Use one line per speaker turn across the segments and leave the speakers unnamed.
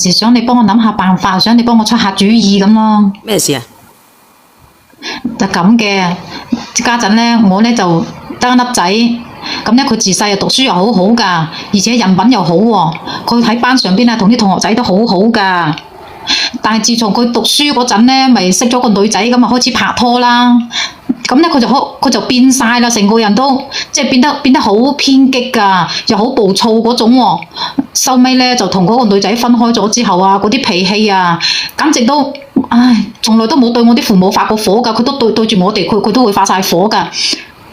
時想你幫我諗下辦法，想你幫我出下主意咁咯。
咩事啊？
就咁嘅，家陣咧，我咧就得一粒仔，咁咧佢自細又讀書又好好噶，而且人品又好喎。佢喺班上邊啊，同啲同學仔都好好噶。但係自從佢讀書嗰陣咧，咪識咗個女仔咁啊，開始拍拖啦。咁咧佢就變晒啦，成個人都即係變得好偏激噶，又好暴躁嗰種喎。收尾咧就同嗰個女仔分開咗之後啊，嗰啲脾氣啊，簡直都唉，從來都冇對我啲父母發過火噶，佢都對住我哋，佢都會發晒火噶。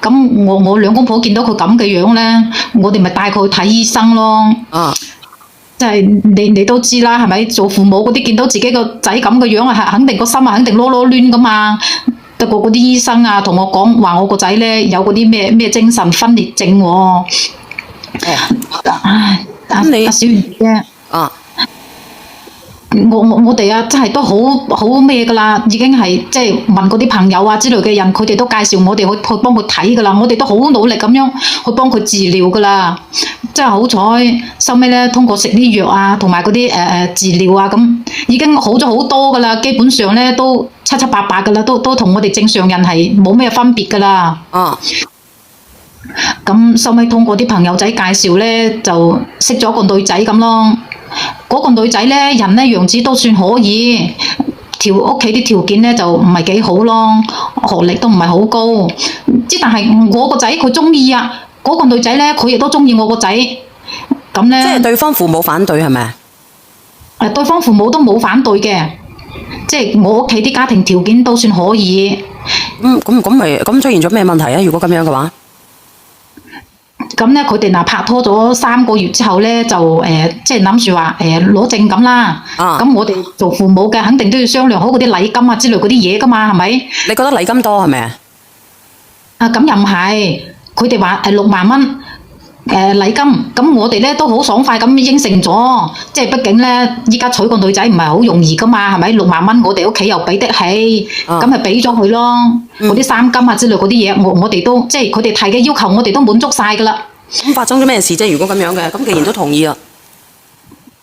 咁我兩公婆見到佢咁嘅樣咧，我哋咪帶佢去睇醫生咯。即係你都知啦，係咪？做父母嗰啲見到自己個仔咁嘅樣啊，肯定個心啊，肯定囉囉攣噶嘛。不過嗰啲醫生啊，同我講話我個仔咧有嗰啲咩精神分裂症喎。唉，阿小圓姐姐，我哋啊，真係都好咩噶啦，已經係即係問嗰啲朋友啊之類嘅人，佢哋都介紹我哋去幫佢睇噶啦，我哋都好努力咁樣去幫佢治療噶啦。真係好彩，收尾咧通過食啲藥啊，同埋嗰啲治療啊，咁已經好咗好多噶啦，基本上咧都七七八八噶啦，都同我哋正常人係冇咩分別噶啦。咁收尾通過啲朋友仔介紹咧，就識咗個女仔咁咯。嗰個女仔咧，人咧樣子都算可以，屋企啲條件咧就唔係幾好咯，學歷都唔係好高。但係我個仔佢中意啊，嗰個女仔咧佢亦都中意我個仔，咁咧。
即係對方父母反對係咪？
對方父母都冇反對嘅，即係我屋企啲家庭條件都算可以。
咁出現咗咩問題啊？如果咁樣嘅話？
咁咧，佢哋嗱拍拖咗3個月之後咧，就即係諗住話攞證咁啦。咁我哋做父母嘅，肯定都要商量好嗰啲禮金啊之類嗰啲嘢噶嘛，係咪？
你覺得禮金多係咪啊？
咁又唔係，佢哋話6萬蚊禮金，咁我哋咧都好爽快咁應承咗，即係畢竟咧依家娶個女仔唔係好容易噶嘛，係咪？6萬蚊我哋屋企又俾得起，咁咪俾咗佢咯。嗰啲衫金啊之類嗰啲嘢，我哋都即係佢哋提嘅要求，我哋都滿足晒噶啦。
咁發生咗咩事啫？如果咁樣嘅，咁既然都同意啦。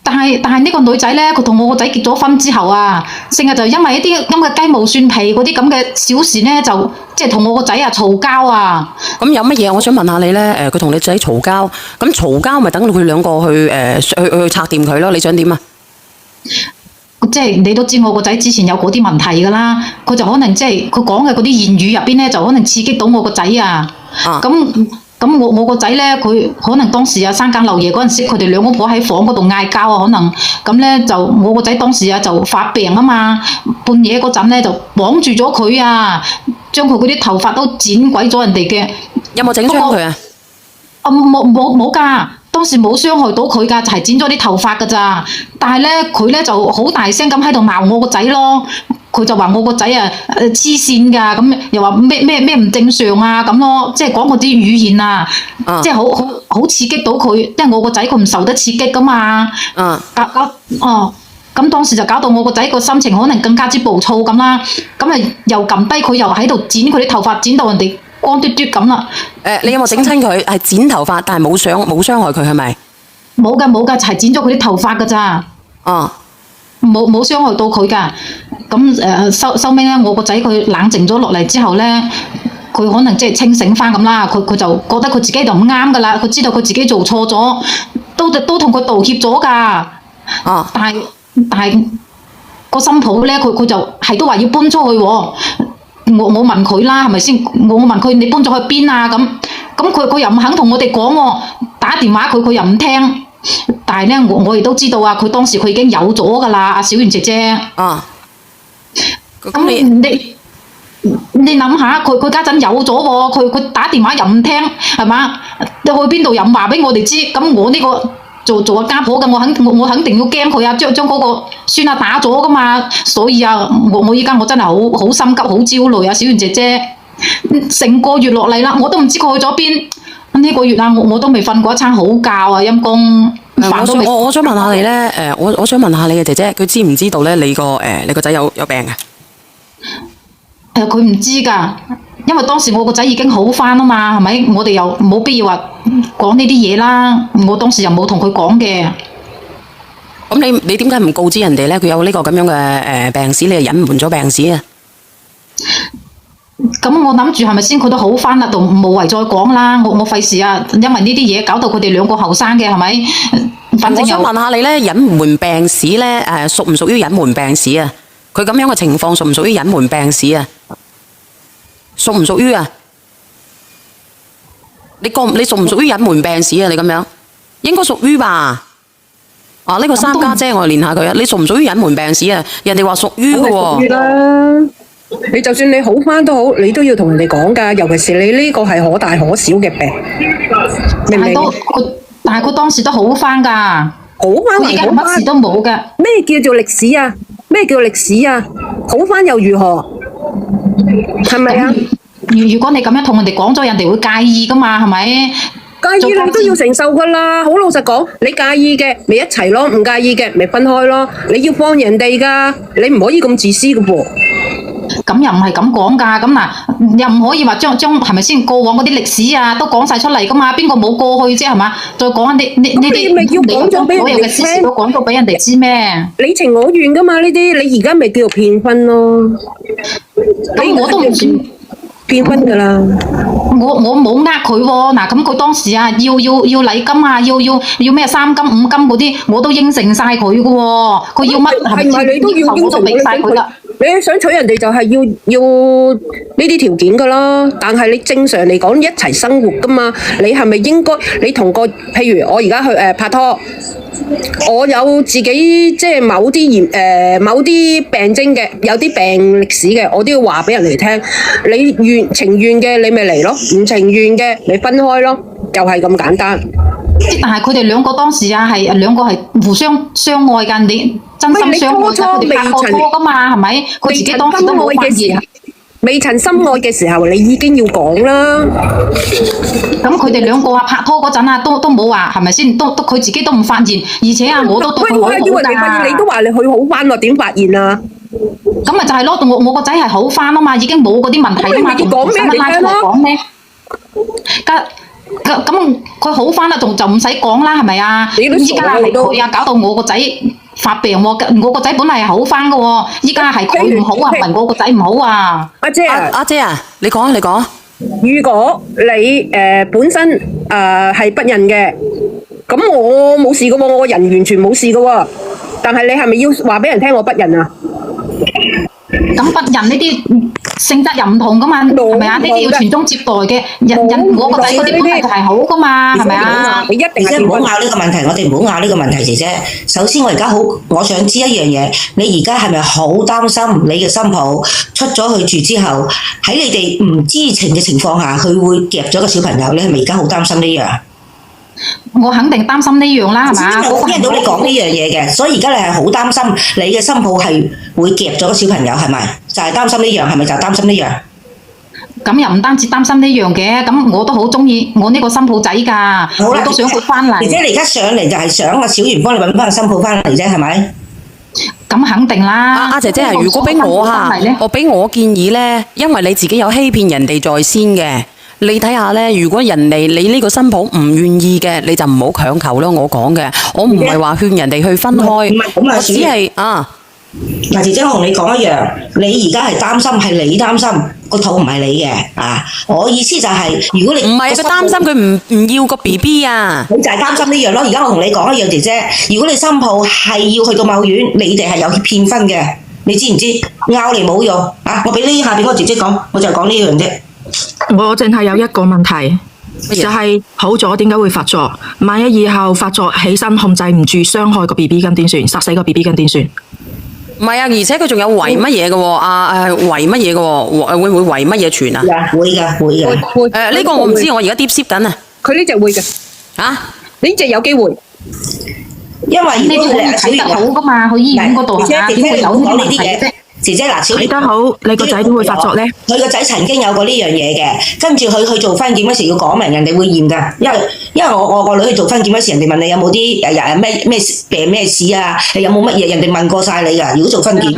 但係呢個女仔咧，佢同我個仔結咗婚之後啊，成日就因為一啲咁嘅雞毛蒜皮嗰啲咁嘅小事咧，就即係同我個仔啊嘈交啊。
咁有乜嘢？我想問下你咧，佢同你仔嘈交，咁嘈交咪等到佢兩個去拆掂佢咯？你想點啊？
即係你都知我個仔之前有嗰啲問題㗎啦，佢就可能即係佢講嘅嗰啲言語入邊咧，就可能刺激到我個仔啊。咁我個仔咧，佢可能當時啊三更漏夜嗰陣時，佢哋兩公婆喺房嗰度嗌交啊，可能咁咧就我個仔當時啊就發病啊嘛，半夜嗰陣咧就綁住咗佢啊，將佢嗰啲頭髮都剪鬼咗人哋嘅。
有冇整傷佢啊？
冇㗎，當時冇傷害到佢㗎，就係剪咗啲頭髮㗎咋。但係咧佢咧就好大聲咁喺度鬧我個仔咯。佢就話我個仔啊黐線㗎，咁又話咩唔正常啊咁咯，即係講嗰啲語言啊，即係好刺激到佢，因為我個仔佢唔受得刺激㗎嘛。咁當時就搞到我個仔個心情可能更加之暴躁咁啦，咁啊又撳低佢，又喺度剪佢啲頭髮，剪到人哋光嘟嘟咁啦。
你有冇整親佢？係剪頭髮，但係冇傷害佢係咪？
冇㗎，就係剪咗佢啲頭髮㗎咋。冇傷害到佢㗎。咁收尾咧，我個仔佢冷靜咗落嚟之後咧，佢可能即係清醒翻咁啦。佢就覺得佢自己就唔啱㗎啦。佢知道佢自己做錯咗，都同佢道歉咗㗎。但係個新抱咧，佢就係都話要搬出去喎。我問佢啦，係咪先？我問佢你搬咗去邊啊？咁佢又唔肯同我哋講喎。打電話佢又唔聽。但係咧，我亦都知道啊，佢當時佢已經有咗㗎啦，阿小圓姐姐。咁你諗下，佢家陣有咗喎，佢打電話又唔聽，係嘛？你去邊度又唔話俾我哋知，咁我呢個做個家婆嘅，我肯定要驚佢啊，將嗰個孫啊打咗㗎嘛。所以啊，我依家我真係好心急，好焦慮啊，小圓姐姐。成個月落嚟啦，我都唔知佢去咗邊。呢個月啊，我都未瞓過一餐好覺啊，陰公。
我想問下你咧，我想問下你嘅姐姐，佢知唔知道咧？你個仔有病嘅？
佢唔知㗎，因為當時我個仔已經好返啊嘛，係咪？我哋又冇必要話講呢啲嘢啦。我當時又冇同佢講嘅。
咁你點解唔告知人哋咧？佢有呢個咁樣嘅病史，你就隱瞞咗病史啊？
咁我諗住係咪先佢都好翻啦，就無謂再講啦。我費事啊，因為呢啲嘢搞到佢哋兩個後生嘅係咪？反正
我想問下你咧，隱瞞病史咧，屬唔屬於隱瞞病史啊？佢咁樣嘅情況屬唔屬於隱瞞病史啊？屬唔屬於啊？你屬唔屬於隱瞞病史啊？你咁樣應該屬於吧？啊，呢個三家姐我嚟練下佢啊！你屬唔屬於隱瞞病史啊？人哋話屬於嘅喎。
屬於啦。你就算你好翻都好，你都要同人哋講㗎。尤其是你呢個係可大可小嘅病，明唔明？
但係佢當時都好翻㗎，
好翻
佢而家乜事都冇㗎。
咩叫做歷史啊？咩叫歷史啊？好翻又如何？係咪啊？
如果你咁樣同人哋講咗，人哋會介意㗎嘛？係咪？
介意你都要承受㗎啦。好老實講，你介意嘅咪一齊咯，唔介意嘅咪分開咯。你要幫人哋㗎，你唔可以咁自私㗎噃。
咁又唔係咁講㗎，咁嗱又唔可以話將係咪先過往嗰啲歷史啊都講晒出嚟㗎嘛？邊個冇過去啫係嘛？再講呢啲
咪要講咗俾人哋聽，
所有嘅事都講咗俾人哋知咩？
你情我願㗎嘛？呢啲你而家咪叫做騙婚咯。
咁我都唔算
騙婚㗎啦。
我冇呃佢喎，嗱咁佢當時啊要禮金啊，要咩3金5金嗰啲，我都應承晒佢㗎喎。佢要乜係咪
你都要應承
俾晒佢啦？
你想娶人哋就係要呢啲條件㗎啦，但係你正常嚟講一齊生活㗎嘛，你係咪應該你同個譬如我而家去拍拖，我有自己即係某啲病徵嘅，有啲病歷史嘅，我都要話俾人哋聽。你情願嘅你咪嚟咯，唔情願嘅你分開咯，就係咁簡單。
但係佢哋兩個當時啊係兩個係互相愛㗎，你真心相愛㗎，佢哋拍過拖㗎嘛，係咪？佢自己當時都冇發現。
未曾深愛嘅時候，你已經要講啦。
咁佢哋兩個啊拍拖嗰陣啊，都冇話係咪先？都佢自己都唔發現，而且啊我都對佢好好㗎。
以為你發現，你都話你佢好翻喎，點發現啊？
咁咪就係咯，我個仔係好翻啊嘛，已經冇嗰啲問題啊嘛，仲使乜拉出嚟講咩？咁佢好翻啦，就唔使講啦，係咪啊？依家係佢啊，搞到我個仔發病喎。我個仔本嚟係好翻㗎喎，依家係佢唔好啊，唔係我個仔唔好啊。
阿姐啊，你講。
如果你本身係不孕嘅，咁我冇事㗎喎，我個人完全冇事㗎喎。但係你係咪要話俾人聽我不孕啊？
咁不孕呢啲性質又唔同噶嘛，係咪啊？呢啲要傳宗接代嘅，我個仔嗰啲本嚟就係好噶嘛，係咪啊？
你一定
係唔好拗呢個問題，我哋唔好拗呢個問題，姐姐。首先我而家我想知一樣嘢，你而家係咪好擔心你嘅新抱出咗去住之後，喺你哋唔知情嘅情況下，佢會夾咗個小朋友？你係咪而家好擔心呢樣？
我肯定擔心呢樣啦，係嘛？
我聽到你講呢樣嘢嘅，所以而家你係好擔心你嘅新抱係會夾咗個小朋友，係咪？就係擔心呢樣，係咪就係擔心呢樣？
咁又唔單止擔心呢樣嘅，咁我都好中意我呢個新抱仔㗎，我都想佢翻嚟。
而且你而家上嚟就係想阿小圓幫你揾翻個新抱翻嚟啫，係咪？
咁肯定啦。
阿姐姐，如果俾我我俾我建議咧，因為你自己有欺騙人哋在先嘅。你睇下咧，如果人哋你呢個新抱唔願意嘅，你就唔好強求咯。我講嘅，我唔係話勸人哋去分開，我只係
嗱，姐姐，我同你講一樣，你而家係擔心，係你擔心個肚唔係你嘅啊！我意思就係，如果你
唔係佢擔心佢唔要個 BB 啊，
你就係擔心呢樣咯。而家我同你講一樣，姐姐，如果你新抱係要去到某院，你哋係有騙婚嘅，你知唔知？拗嚟冇用啊！我俾呢下邊嗰個姐姐講，我就講呢樣啫。
我淨係有一個問題，就係好咗點解會發作？萬一以後發作起身控制唔住，傷害個 BB 咁點算？殺死個 BB 咁點算？
唔係啊，而且佢仲有遺乜嘢嘅喎？遺乜嘢嘅喎？會唔會遺乜嘢傳啊？
會㗎。
呢個我唔知，我而家 deep ship 緊啊。
佢呢隻會嘅。呢隻有機會。
因為
呢啲可以睇得好㗎嘛，去醫院嗰度係嘛？點會有呢啲嘢啫？
姐姐嗱，
睇得好，你個仔點會發作咧？
佢個仔曾經有過呢樣嘢嘅，跟住佢去做婚檢嗰時要講明，人哋會驗㗎。因為我個女去做婚檢嗰時，人哋問你有冇啲咩病咩事啊？你有冇乜嘢？人哋問過晒你㗎。如果做婚檢，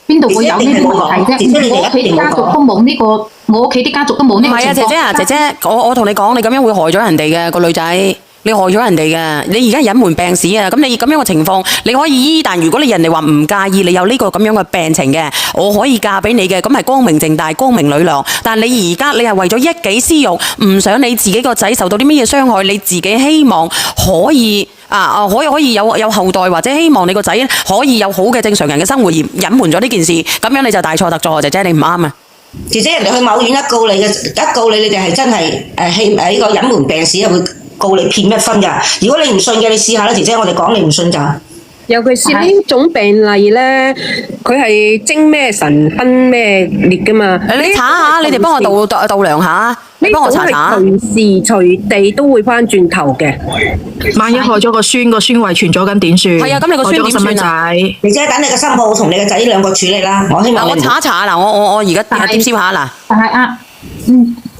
邊度會有呢啲問題啫？我屋企啲家族都冇呢個，我屋企啲家族都冇呢個情況。
唔係啊，姐姐，我同你講，你咁樣會害咗人哋嘅個女仔。你害咗人哋嘅，你而家隱瞞病史啊！咁你咁樣嘅情況，你可以醫，但如果你人哋話唔介意你有呢個咁樣嘅病情嘅，我可以嫁俾你嘅，咁係光明正大、光明磊落。但你而家你係為咗一己私欲，唔想你自己個仔受到啲乜嘢傷害，你自己希望可以可以有後代，或者希望你個仔可以有好嘅正常人嘅生活而隱瞞咗呢件事，咁樣你就大錯特錯，姐姐你唔啱啊！
姐姐，人哋去某院一告你，你哋係真係呢個隱瞞病史，會告你騙一分㗎。如果你唔信嘅，你試下啦，姐姐，我哋講你唔信咋。
尤其是呢種病例咧，佢係精咩神分咩裂噶嘛？
你查下，你哋幫我度量下，你幫我查查。
隨時隨地都會翻轉頭嘅。
萬一害咗個孫，個孫遺傳咗咁點算？
係啊，咁你個孫點算啊？
姐姐，等你個新抱同你個仔兩個處理啦。我希望
我查一查嗱，我而家點燒下嗱。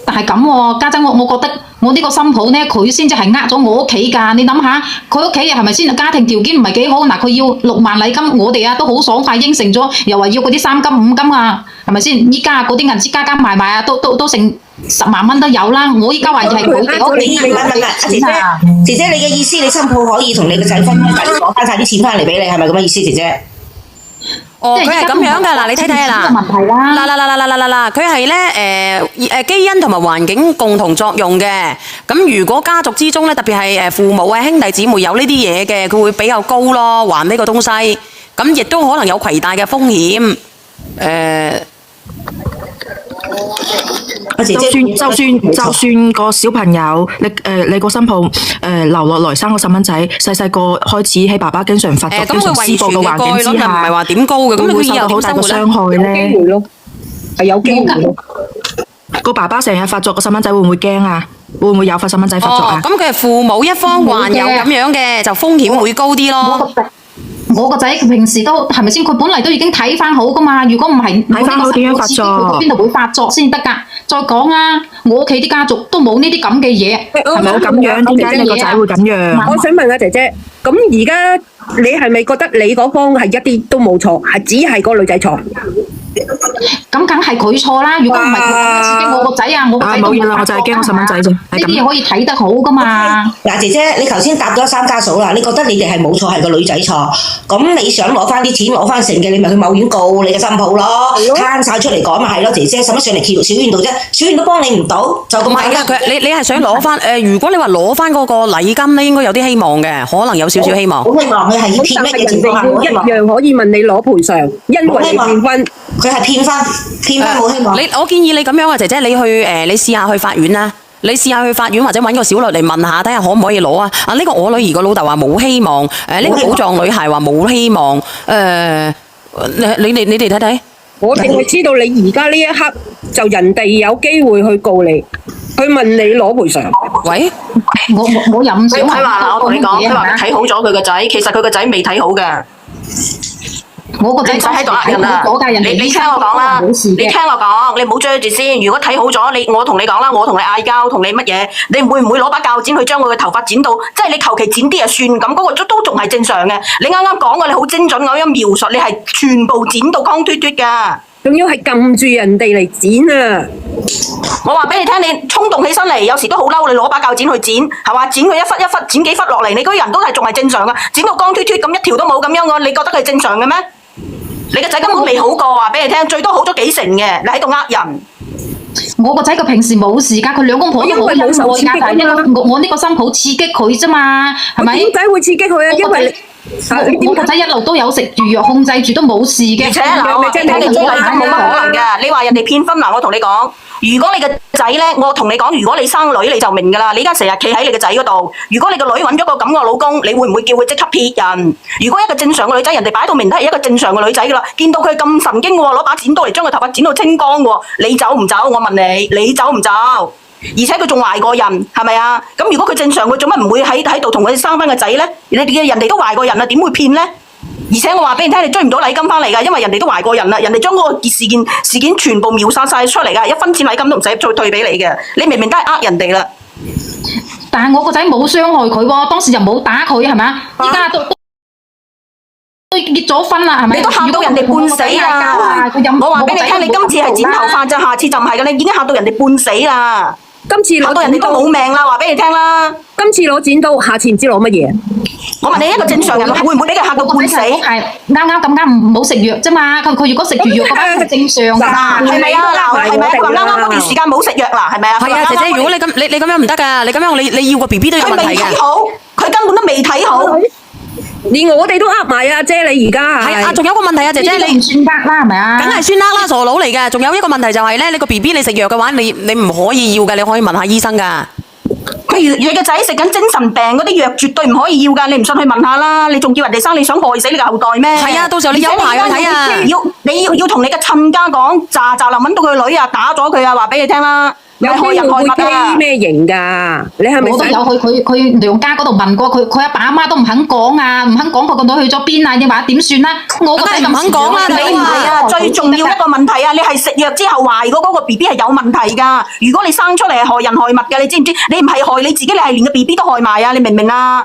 但係咁喎，家珍，我覺得我呢個新抱咧，佢先至係呃咗我屋企㗎。你諗下，佢屋企係咪先家庭條件唔係幾好？嗱，佢要6萬禮金，我哋都好爽快應承咗，又話要嗰啲3金5金啊，係咪先？依家嗰啲銀紙加埋啊，都成10萬蚊都有啦。我依家話係佢哋屋企
姐姐，你嘅意思，你新抱可以同你個仔分開，但係攞翻曬啲錢翻嚟俾你，係咪咁嘅意思，姐姐？
哦，佢係咁樣噶，嗱，你睇睇啊，嗱，佢係咧基因同埋環境共同作用嘅。咁如果家族之中咧，特別係父母啊、兄弟姊妹有呢啲嘢嘅，佢會比較高咯，還呢個東西。咁亦都可能有攜帶嘅風險。
就算個小朋友，你個新抱留落來生個細蚊仔，細個開始喺爸爸經常發作、經常施暴嘅環境之下，
唔係話點高嘅，咁
會受到好大嘅傷害咧。
有機會咯，係有機會咯。
個爸爸成日發作，個細蚊仔會唔會驚啊？會唔會有發細蚊仔發作啊？
咁佢係父母一方患有咁樣嘅，就風險會高啲咯。
我個仔平時都係咪先？佢本嚟都已經睇翻好噶嘛。如果唔係
睇翻好點樣發作？
佢邊度會發作先得㗎？再講啊，我屋企啲家族都冇呢啲咁嘅嘢，
係咪咁樣？點解你個仔會咁樣？
我想問下姐姐，咁而家你係咪覺得你嗰方係一啲都冇錯，係只係個女仔錯？
咁梗係佢錯啦！如果唔係佢刺激我個仔啊，我個仔都
冇嘢啦，我就係驚我細蚊仔啫。
呢啲嘢可以睇得好噶嘛？
嗱，姐姐，你頭先答咗三家嫂啦，你覺得你哋係冇錯，係個女仔錯。咁你想攞翻啲錢，攞翻成嘅，你咪去某院告你嘅新抱咯，攤晒出嚟講咪係咯，姐姐，使乜上嚟跳小院度啫？小院都幫你唔到，就咁簡單。
你係想攞翻如果你話攞翻嗰個禮金咧，應該有啲希望嘅，可能有少少希望。
好希望佢係要騙乜嘅情況下，
一樣可以問你攞賠償，因為你騙婚，
佢係騙婚冇希望。
我建議你咁樣啊，姐姐，你試下去法院啦。你試下去法院或者揾個小律嚟問下，睇下可唔可以攞啊？呢個我女兒個老豆話冇希望，呢個寶藏女孩話冇希望。你哋睇睇。
我淨係知道你而家呢一刻就人哋有機會去告你，去問你攞賠償。
喂，
我又唔想
佢話嗱，我同你講，佢話佢睇好咗佢個仔，其實佢個仔未睇好嘅。
我個仔
唔使喺度呃人啦，你聽我講啦，你聽我講，你唔好追住先。如果睇好咗，我同你講啦，我同你嗌交，同你乜嘢，你會唔會攞把鉸剪去將佢嘅頭髮剪到，即係你求其剪啲就算咁，嗰個都仲係正常嘅。你啱啱講嘅，你好精準咁樣描述，你係全部剪到光脫脫㗎，
仲要係撳住人哋嚟剪啊！
我話俾你聽，你衝動起身嚟，有時都好嬲，你攞把鉸剪去剪，係嘛？剪佢一忽一忽，剪幾忽落嚟，你嗰人都係仲係正常㗎，剪到光脫脫咁一條都冇咁樣嘅，你覺得佢係正常嘅咩？你個仔根本未好過，話俾你聽，最多好咗幾成嘅，你喺度呃人。
我個仔佢平時冇事㗎，佢兩公婆都好恩愛㗎，但係我呢個新抱刺激佢啫嘛，係咪？
點解會刺激佢啊？因為
我個仔一路都有食住藥控制住都冇事嘅。
而且嗱，你追女仔冇乜可能㗎。你話人哋騙婚嗱，我同你講，如果你個仔咧，我同你講，如果你生女你就明㗎啦。你而家成日企喺你個仔嗰度，如果你個女揾咗個咁嘅老公，你會唔會叫佢即刻撇人？如果一個正常嘅女仔，人哋擺到明都係一個正常嘅女仔㗎啦，見到佢咁神經喎，攞把剪刀嚟將佢頭髮剪到清光喎，你走唔走？我問你，你走唔走？而且佢仲壞過人，係咪啊？咁如果佢正常，佢做乜唔會喺度同佢生翻個仔咧？人哋都壞過人啦，點會騙咧？而且我話俾你聽，你追唔到禮金翻嚟㗎，因為人哋都壞過人啦，人哋將嗰個事件全部秒殺晒出嚟㗎，一分錢禮金都唔使再退俾你嘅，你明明都係呃人哋啦。
但係我個仔冇傷害佢喎，當時又冇打佢，係咪啊？依家都結咗婚啦，係咪？
你都嚇到人哋半死啦！我話俾你聽，你今次係剪頭髮咋，下次就唔係㗎，你已經嚇到人哋半死啦！
今次
搞到人哋都冇命啦，話俾你聽啦。
今次攞剪刀，下次唔知攞乜嘢。
我問你，一個正常人會唔會俾佢嚇到半死？
係啱咁啱唔好食藥啫嘛。佢如果食住藥嘅話，係正常㗎。
係咪啊？嗱，係咪啊？佢話啱啱嗰段時間冇食藥啦，係咪啊？
係啊，姐姐，如果你咁樣唔得㗎，你咁樣你要個 BB 都有問題嘅。
佢未睇好，佢根本都未睇好。
連我哋都呃埋啊，姐你而家
係啊，仲有一個問題啊，姐姐
你唔算呃啦，係咪啊？
梗係算啦，傻佬嚟嘅。仲有一個問題就係咧，你個 BB 你食藥嘅話，你唔可以要嘅，你可以問下醫生㗎。
你個仔食緊精神病嗰啲藥，絕對唔可以要㗎。你唔信去問下啦。你仲叫人哋生，你想害死你個後代咩？
係啊，到時候你有排去睇啊。
你要同你嘅親家講，喳喳臨揾到佢女啊，打咗佢啊，話俾你聽啦。
有害人害物啊！咩型㗎？你係咪
我都有去佢娘家嗰度問過佢阿爸阿媽都唔肯講啊，唔肯講佢個女去咗邊啊？你話點算啦？我個仔
唔肯講啦，
你唔係啊！最重要一個問題啊！你係食藥之後懷嗰個 BB 係有問題㗎。如果你生出嚟係害人害物嘅，你知唔知？你唔係害你自己，你係連個 BB 都害埋啊！你明唔明啊？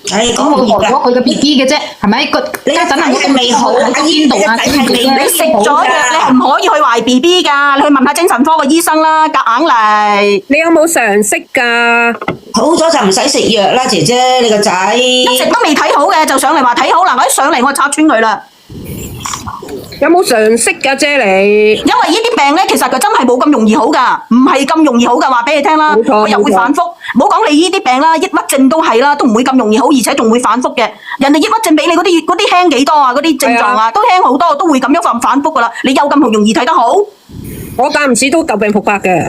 咁我害咗佢嘅 BB 嘅啫，係咪？你家陣係我未好喺邊度啊？
你食咗藥，你係唔可以去懷 BB 㗎。你去問下精神科嘅醫生啦，夾硬嚟。
你有冇常識㗎？
好咗就唔使食藥啦，姐姐你個仔
一直都未睇好嘅，就上嚟話睇好啦。我一上嚟我就拆穿佢啦。
有冇常識㗎，姐你？
因為呢啲病咧，其實佢真係冇咁容易好㗎，唔係咁容易好㗎。話俾你聽啦，我又會反覆。唔好講你呢啲病啦，抑鬱症都係啦，都唔會咁容易好，而且仲會反覆嘅。人哋抑鬱症比你嗰啲輕幾多啊？嗰啲症狀啊，都輕好多，都會咁樣反覆㗎啦。你有咁容易睇得好？
我間唔時都舊病復發嘅。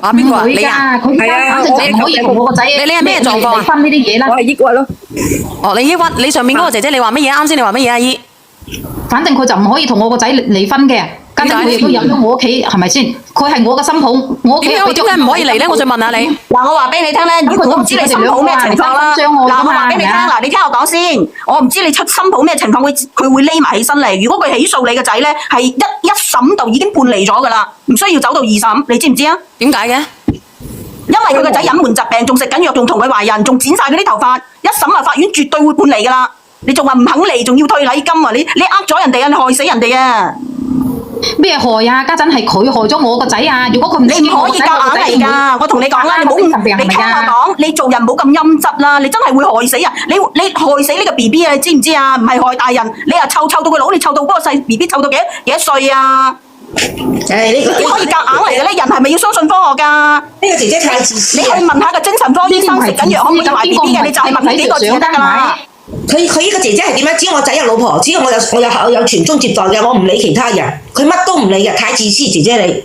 啊邊個啊？你啊？
係啊，反正就唔可以同我個仔。
你係咩狀況啊？
離婚呢啲嘢啦。
我係抑鬱咯。
哦，你抑鬱，你上面嗰個姐姐，你話乜嘢？啱先你話乜嘢，阿姨？
反正佢就唔可以同我個仔離婚嘅，家陣佢亦都入咗我屋企，係咪先？佢係我嘅新抱，我屋企
點解唔可以嚟咧？我想問下你。
嗱，我話俾你聽咧，我唔知你新抱咩情況啦。嗱，我話俾你聽，嗱，你聽我講先。我唔知你出新抱咩情況，佢會匿埋起身嚟。如果佢起訴你個仔咧，係一審就已經判離咗噶啦，唔需要走到二審，你知唔知啊？
點解嘅？
因為佢個仔隱瞞疾病，仲食緊藥，仲同佢懷孕，仲剪晒佢啲頭髮，一審啊，法院絕對會判離噶啦。你仲話唔肯嚟，仲要退禮金啊！你呃咗人哋啊，你害死人哋啊！
咩害啊？家陣係佢害咗我個仔啊！如果佢唔
你唔可以夾硬嚟㗎！我同你講啦，你聽我講，你做人唔好咁陰質啦！你真係會害死人！你害死呢個 BB 啊！你知唔知啊？唔係害大人，你又湊到佢老，你湊到嗰個細 BB 湊到幾多歲啊？你可以夾硬嚟嘅咧？人係咪要相信科學㗎？
呢個姐姐太自私。
你去問下個精神科醫生食緊藥可唔可以懷 BB 嘅？你就係問佢幾個字得㗎嘛？
佢呢個姐姐係點樣？只要我仔有老婆，只要我有傳宗接代嘅，我唔理其他人，佢乜都唔理嘅，太自私，姐姐你。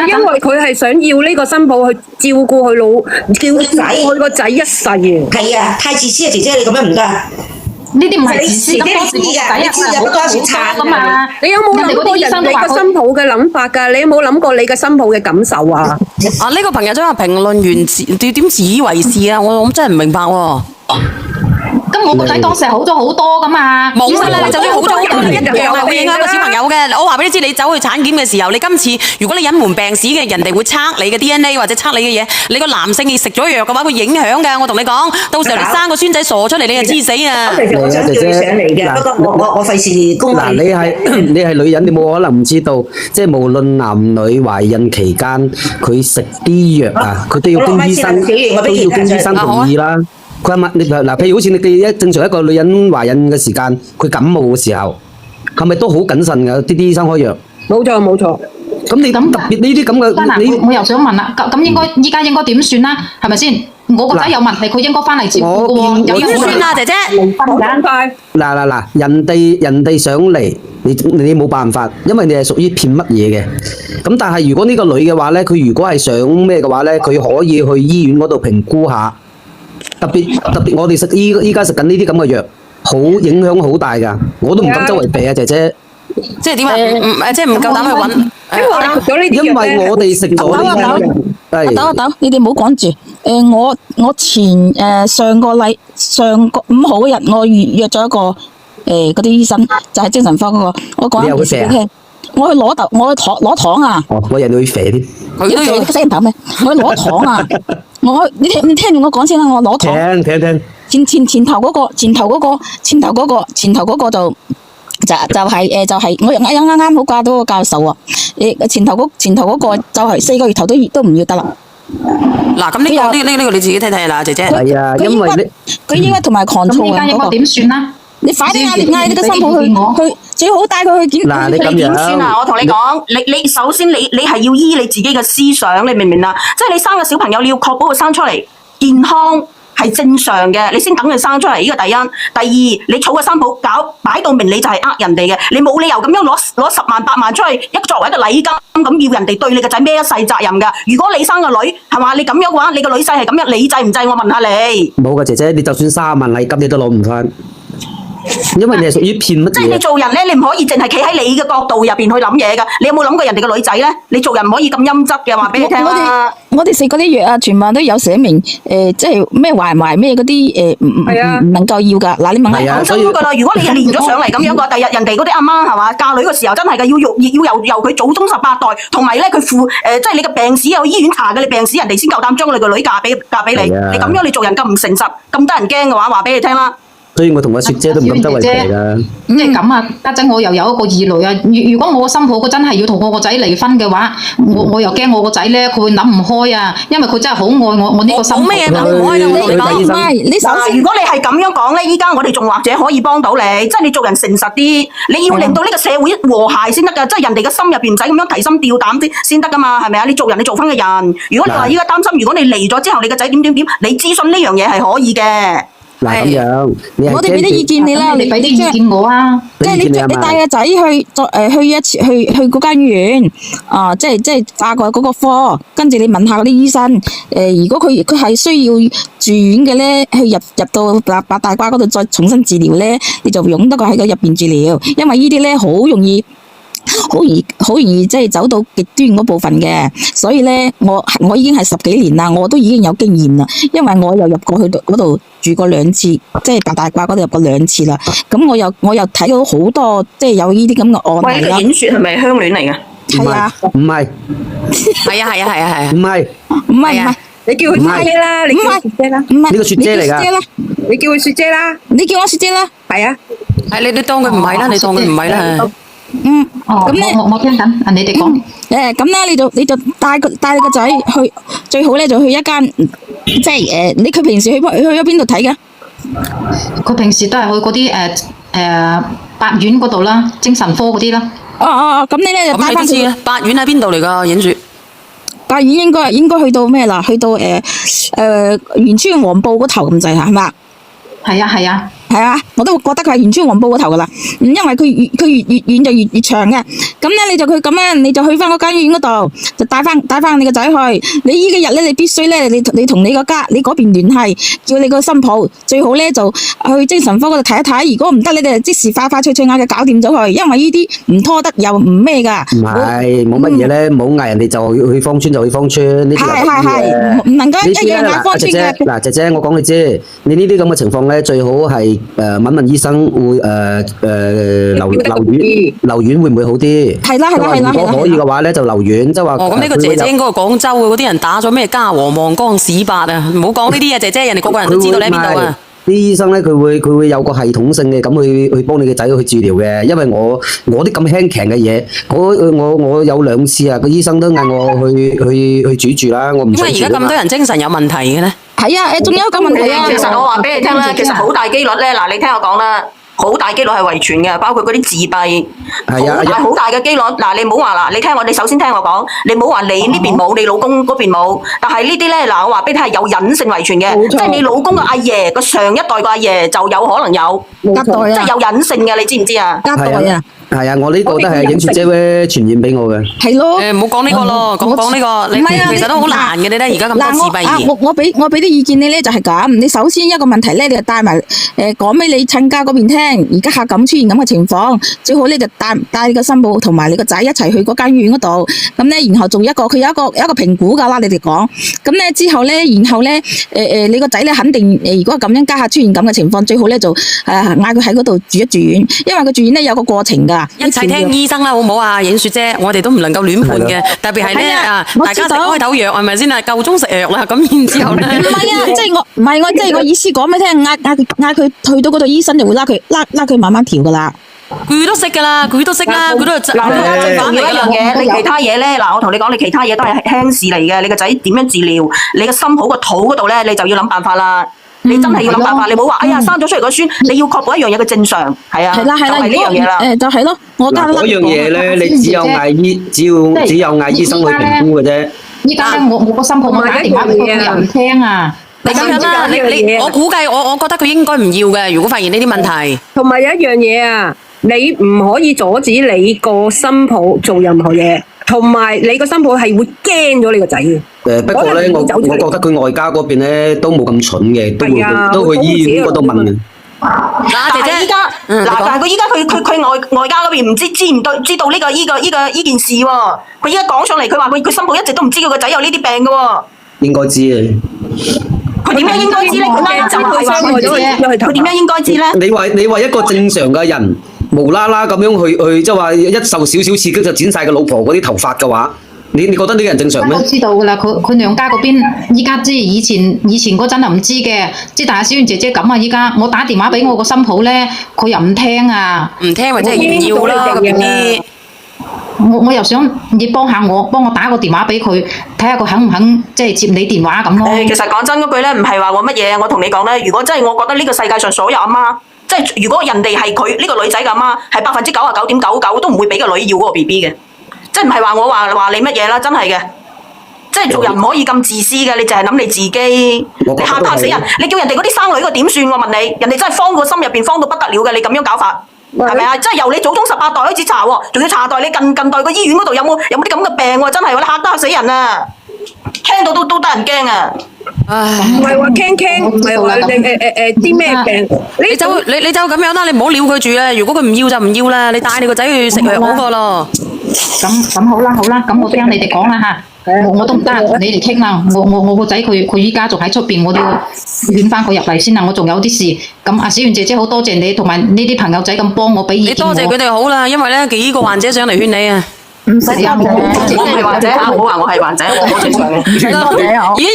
因為佢係想要呢個新抱去照顧佢個仔一世嘅。
係啊，太自私啊，姐姐你咁樣唔得。
呢啲唔係自私，
咁我知㗎，你知有不多好慘㗎嘛。
你有冇諗過人哋個新抱嘅諗法㗎？你有冇諗過你嘅新抱嘅感受啊？
啊，呢個朋友真係評論完點自以為是啊！我真係唔明白喎。
咁我個仔當時係好咗好多噶嘛，
冇㗎啦！你就算好咗好多，你一樣係會影響個小朋友嘅。我話俾你知，你走去產檢嘅時候，你今次如果你隱瞞病史嘅，人哋會測你嘅 DNA 或者測你嘅嘢。你個男性你食咗藥嘅話，會影響㗎。我同你講，到時候你生個孫仔傻出嚟，你就知死啊！
我想叫你上嚟嘅，不過我費事公開。
嗱，你係女人，你冇可能唔知道，即係無論男女懷孕期間，佢食啲藥啊，佢都要經醫生同意啦。佢問你嗱，譬如好似你正常一個女人懷孕嘅時間，佢感冒嘅時候，係咪都好謹慎㗎？啲醫生開藥。
冇錯。
咁你特別呢啲咁嘅，
我又想問啦，咁依家應該點算啦？係咪先？我個仔有問題，佢應該翻嚟照顧嘅喎。
點算啊，姐姐？
嗱，人哋想嚟，你冇辦法，因為你係屬於騙乜嘢嘅。咁但係如果呢個女嘅話咧，佢如果係想咩嘅話咧，佢可以去醫院嗰度評估下。特別，我哋依家食緊呢啲咁嘅藥，好影響好大㗎，我都唔敢周圍避啊，姐姐。
即係點啊？即係唔夠膽去揾。
因為我哋食咗呢啲藥。
等，你哋唔好講住。我上個5號嗰日，我約咗一個嗰啲醫生，就係精神科嗰個。我講一件事俾你聽。我去攞糖啊！
我人哋會肥添。
佢都要聲頭咩？我去攞糖啊！你聽住我講先啦，我攞糖。
聽。前頭嗰個就
就係我啱好掛到個教授啊！前頭嗰個就係4個月頭都唔要得啦。
嗱，咁呢個你自己睇睇啦，姐姐。
係啊，因為
佢應該同埋狂躁
咁呢間應該點算啊？
你快啲嗌你個新抱去，最好帶佢去檢。
嗱，你咁
點
樣，
算啊？我同你講，你首先你係要醫你自己嘅思想，你明唔明啊？即係你生個小朋友，你要確保佢生出嚟健康係正常嘅，你先等佢生出嚟。呢個第一，第二，你儲個新抱擺到明，你就係人哋嘅，你冇理由咁樣攞10萬8萬出去，作為一個禮金咁要人哋對你個仔孭一世責任㗎。如果你生個女係嘛，你咁樣嘅話，你個女婿係咁樣，你制唔制？我問下你。
冇㗎，姐姐，你就算30萬禮金你都攞唔返。因為你係屬於騙乜嘢？
即係你做人咧，你唔可以淨係企喺你嘅角度入邊去諗嘢噶。你有冇諗過人哋個女仔咧？你做人唔可以咁陰質嘅，話俾你聽啦。
我哋食嗰啲藥啊，全部都有寫明即係咩懷咩嗰啲唔能夠要噶。嗱，你問下。
講真嗰個啦，如果你練咗上嚟咁樣嘅，第日人哋嗰啲阿媽係嘛嫁女嘅時候真係嘅，要由佢祖宗18代，同埋咧佢即係你嘅病史有醫院查嘅，你病史人哋先夠膽將你個女嫁俾你。你咁樣你做人咁唔誠實，咁得人驚嘅話俾你聽啦。
所以我同阿雪姐都唔敢周圍提啦。
即係咁啊，家陣我又有一個疑慮啊。如果我個新抱佢真係要同我個仔離婚嘅話，我又驚我個仔咧，佢會諗唔開啊。因為佢真係好愛我呢個新抱。
冇咩嘢諗唔開啊！我講
唔係，你首先
如果你係咁樣講咧，依家我哋仲或者可以幫到你，即係你做人誠實啲，你要令到呢個社會和諧先得㗎。即係人哋嘅心入邊唔使咁樣提心吊膽先得㗎嘛，係咪啊？你做人你做翻個人。如果你話依家擔心，如果你離咗之後你個仔點，你諮詢呢樣嘢係可以嘅。
嗱咁樣，
我哋俾啲意見你啦，
你俾啲意見我啊。
即係你帶個仔去一次去嗰間醫院啊，即係化過嗰個科，跟住你問下嗰啲醫生，如果佢係需要住院嘅咧，去入到八大關嗰度再重新治療咧，你就用得過喺個入邊治療，因為呢啲咧好容易即係走到極端嗰部分嘅，所以咧我已經係10幾年啦，我都已經有經驗啦，因為我又入過去嗰度住過2次，即係八大褂嗰度入過2次啦。咁我又睇到好多即係有呢啲咁嘅案例啦。
喂，演說係咪鄉戀嚟噶？
係啊，
唔係，
係啊，
唔係，
你叫佢雪姐啦，你叫佢雪姐啦，
唔係
呢個雪姐嚟㗎。
你叫佢雪姐啦，
你叫我雪姐啦，
係啊，
係你當佢唔係啦，你當佢唔係啦。
咁咧
我聽緊，你哋講。
咁咧你就帶你個仔去，最好咧就去一間，即係佢平時去咗邊度睇嘅？
佢平時都係去嗰啲八院嗰度啦，精神科嗰啲啦。
咁你咧就帶翻佢。
八院喺邊度嚟㗎？影住。
八院應該去到咩啦？去到元村黃埔嗰頭咁滯係嘛？
係啊。
係啊，我都覺得佢係元村黃埔嗰頭噶啦，因為佢越遠就越長嘅。咁咧你就去翻嗰間醫院嗰度，就帶翻你個仔去。你呢幾日咧，你必須咧，你同你嗰邊聯繫，叫你個新抱最好咧就去精神科嗰度睇一睇。如果唔得，你哋就即時快脆嗌佢搞掂咗佢，因為呢啲唔拖得又唔咩噶。
唔係冇乜嘢咧，唔好嗌人哋就去芳村就去芳村。
係唔能夠一樣嗌芳村嘅。
嗱，姐姐，我講你知，你呢啲咁嘅情況咧，最好係問醫生會留院會唔會好啲？係啦。如果可以嘅話咧，就留院，即係話。
咁呢個姐姐應該係廣州嘅嗰啲人打咗咩嘉禾望崗市八啊！唔好講呢啲啊，姐姐，人哋個個人都知道你喺邊度啊！
啲醫生咧，佢會有個系統性嘅咁去幫你嘅仔去治療嘅，因為我啲咁輕強嘅嘢，我有2次啊，個醫生都嗌我去住啦，我唔想住。
因為而家咁多人精神有問題嘅咧。
係啊，仲有一個問題啊。
其實我話俾你聽啦，其實好大機率咧，嗱，你聽我講啦。好大機率係遺傳嘅，包括嗰啲自閉，好大嘅機率。嗱，你唔好話啦，你首先聽我講，你唔好話你呢邊冇，你老公嗰邊冇。但係呢啲咧，嗱，我話俾你聽係有隱性遺傳嘅，即係你老公嘅阿爺個上一代嘅阿爺就有可能有，即係有隱性嘅，你知唔知啊？
隔代啊！
係啊，我呢個都係影雪姐傳染俾我嘅。
係咯。
唔好講呢個咯，講呢個，你其實都好難嘅，你睇而家咁多自閉兒。
我俾啲意見你咧，就係咁。你首先一個問題咧，你就帶埋講俾你親家嗰邊聽。而家客咁出現咁嘅情況，最好咧就帶你個新抱同埋你個仔一齊去嗰間醫院嗰度。咁咧，然後仲有一個佢有一個評估㗎啦，你哋講。咁咧之後咧，你個仔咧肯定如果咁樣家下出現咁嘅情況，最好咧就嗌佢喺嗰度住一住院，因為佢住院咧有個過程㗎。
一齊聽醫生啦，好唔好啊？影雪姐，我哋都唔能夠亂判嘅，特別係咧大家食開頭藥係咪先啊？夠鐘食藥啦，咁然之後咧，
唔係啊，即係我意思講俾你聽，嗌佢去到嗰度，醫生就會拉佢慢慢調噶啦。
佢都識噶啦，佢都識啦，佢都係
仲有一樣嘢，你其他嘢咧，嗱，我同你講，你其他嘢都係輕事嚟嘅。你個仔點樣治療？你個心抱個肚嗰度咧，你就要諗辦法啦。你真係要諗辦法，你唔好話，哎呀，生咗出嚟個孫，你要確保一樣嘢嘅正常，係啊，
係啦，
就係呢樣嘢啦。
就係咯，我覺得
嗰樣嘢咧，你只有嗌醫生去評估嘅啫。
依家咧，我個心抱我打電話俾佢，佢又唔聽啊。
你咁樣啦，我估計我覺得佢應該唔要嘅。如果發現呢啲問題，
同埋有一樣嘢啊，你唔可以阻止你個新抱做任何嘢，同埋你個新抱係會驚咗你個仔嘅。
不過咧，我覺得佢外家嗰邊咧都冇咁蠢嘅，都去醫院嗰度問嘅。
嗱，姐姐，
但係佢依家佢外家嗰邊唔知道呢件事喎。佢依家講上嚟，佢話佢新抱一直都唔知佢個仔有呢啲病嘅喎。
應該知啊。
佢點樣應該知咧？佢點樣應該知咧？
你話一個正常嘅人無啦啦咁樣去即係話一受少少刺激就剪晒個老婆嗰啲頭髮嘅話，你覺得呢個人正常咩？
我知道噶啦，佢娘家嗰邊依家知，以前嗰陣就唔知嘅，即係但係小圓姐姐咁啊！依家我打電話俾我個新抱咧，佢又唔聽啊，
唔聽或者係唔要啦咁啲。
我又想你幫我打個電話俾佢，睇下佢肯唔肯即係接你電話咁咯。
其實講真嗰句咧，唔係話我乜嘢，我同你講咧，如果真係我覺得呢個世界上所有阿媽，即係如果人哋係佢呢個女仔嘅阿媽，係99.99%都唔會俾個女要嗰個 BB 嘅，即係唔係話我話你乜嘢啦，真係嘅。即係做人唔可以咁自私嘅，你淨係諗你自己，你嚇死人！你叫人哋嗰啲生女個點算？我問你，人哋真係慌個心入邊慌到不得了嘅，你咁樣搞法。係咪啊？即係由你祖宗18代開始查喎，仲要查代你近代個醫院嗰度有冇啲咁嘅病喎？真係你嚇死人啊！聽到都得人驚啊！
唔係話驚，唔係話啲咩病？
你就咁樣啦，你唔好撩佢住啦。如果佢唔要就唔要啦，你帶你個仔去食藥好過咯。
咁好啦，咁我聽你哋講啦嚇。我都唔得，你哋傾啦。我個仔佢依家仲喺出邊，我都要勸翻佢入嚟先啦。我仲有啲事。咁阿小圓姐姐好多謝你，同埋呢啲朋友仔咁幫我俾意見我。
你多謝佢哋好啦，因為咧幾個患者上嚟勸你啊。
唔使啊，我
唔係患者啊，唔好話我係患者，我好正常嘅。
已經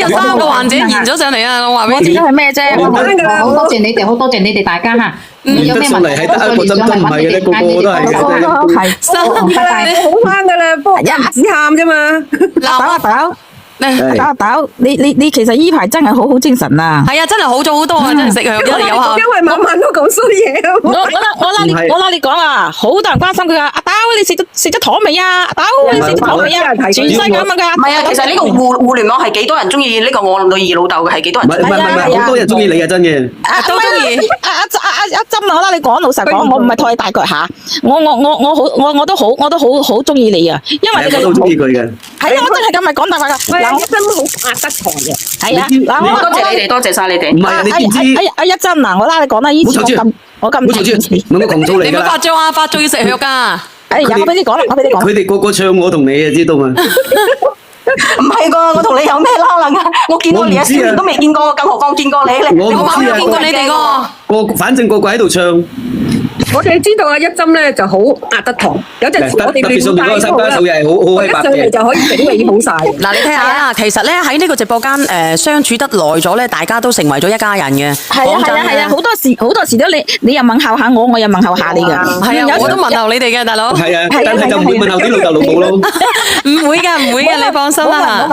有3個患者現咗上嚟啊！我話俾你知。
係咩啫？
好多謝你哋，好多謝你哋大家嚇。有咩問題
係得一個針唔係嘅咧，個個都係嘅。
係，好翻噶啦，不過一止喊啫嘛。
豆，你其實依排真係好精神啊！
係啊，真係好咗好多啊！真係食藥真係有效。
因為晚晚都講衰嘢啊！
我拉你講啊，好多人關心佢啊！阿豆，你食咗糖未啊？阿豆，你食咗糖未啊？全世界咁噶。
唔係啊，其實呢個互聯網係幾多人中意呢個我女兒老豆嘅，係幾多人？
唔係，好多人中意你啊！真嘅。
都中意。阿針我拉你講，老實講，我唔係拖你大腳下，我都好中意你啊！因為你
我都中意佢嘅。
係啊，我真係咁咪講大話噶。
嗱，我真好壓得台嘅。
係啊，嗱，
多謝你哋，多謝晒你哋。
唔係，你知唔知？
阿一針嗱，我拉你講啦，以前我咁
冇嘈住，冇乜狂躁嚟㗎。
你唔好發作啊！發作要食藥㗎。
我俾你講啦，我俾你講。
佢哋個個唱我同你啊，知道嘛？
唔係㗎，我同你有咩拉楞啊？我見過連一小年都未見過，更何況見過你咧？
我唔知啊，
見過你哋個。
反正個喺度唱。
我哋知道啊，一針咧就好壓得堂，有陣時我哋亂晒都好啦，我一上嚟就可以整理好晒。
嗱，你睇下啦，其實咧喺呢個直播間相處得耐咗咧，大家都成為咗一家人嘅。
係啊，好多時都你又問候下我，我又問候下你㗎。
係啊，我都問候你哋嘅大佬。
係啊，但係就唔會問候啲老豆老母咯。
唔會㗎，你放心啦。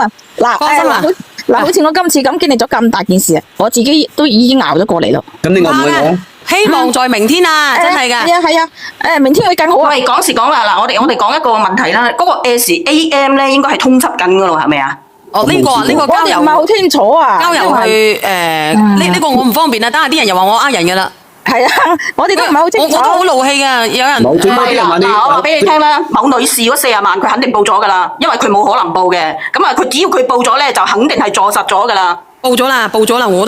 放心啦。
嗱，好似我今次咁經歷咗咁大件事啊，我自己都已經熬咗過嚟咯。
咁你餓唔餓我？
希望在明天啊，真係㗎。
係啊，明天會更好啊。
喂，講時講啦，嗱，我哋講一個問題啦，嗰個 SAM 咧應該係通緝緊㗎咯，係咪啊？
哦，呢個交由
唔係好清楚啊。
交由去呢個我唔方便啊，等下啲人又話我呃人㗎啦。
係啊，我哋都唔係好清楚。
我都好怒氣㗎，有人
嗱，我話俾你聽啦，某女士嗰40萬佢肯定報咗㗎啦，因為佢冇可能報嘅。咁啊，佢只要佢報咗咧，就肯定係坐實咗㗎啦。
報咗啦，我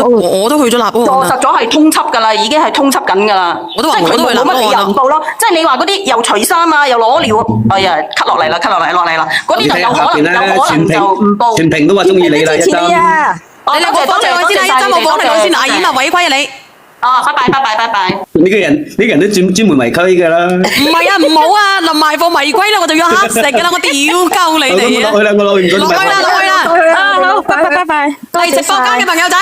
都去咗立案。
坐實咗係通緝㗎啦，已經係通緝緊㗎啦。
我都話
即係佢都冇乜理由唔報咯。即係你話嗰啲又除衫啊，又攞尿，哎呀，cut 落嚟啦，嗰啲就有可能就唔報。
全屏都話中意你啦，一針。
你兩個講嚟我先啦，一針我講嚟我先，阿演啊違規啊你。
啊，拜拜。
呢個人都專門違規㗎啦。
唔係啊，唔好啊，臨埋貨違規啦，我就要黑食㗎啦，我屌鳩你哋啊！
落去啦，
落去啦。
好，拜拜。
嚟直播間嘅朋友仔。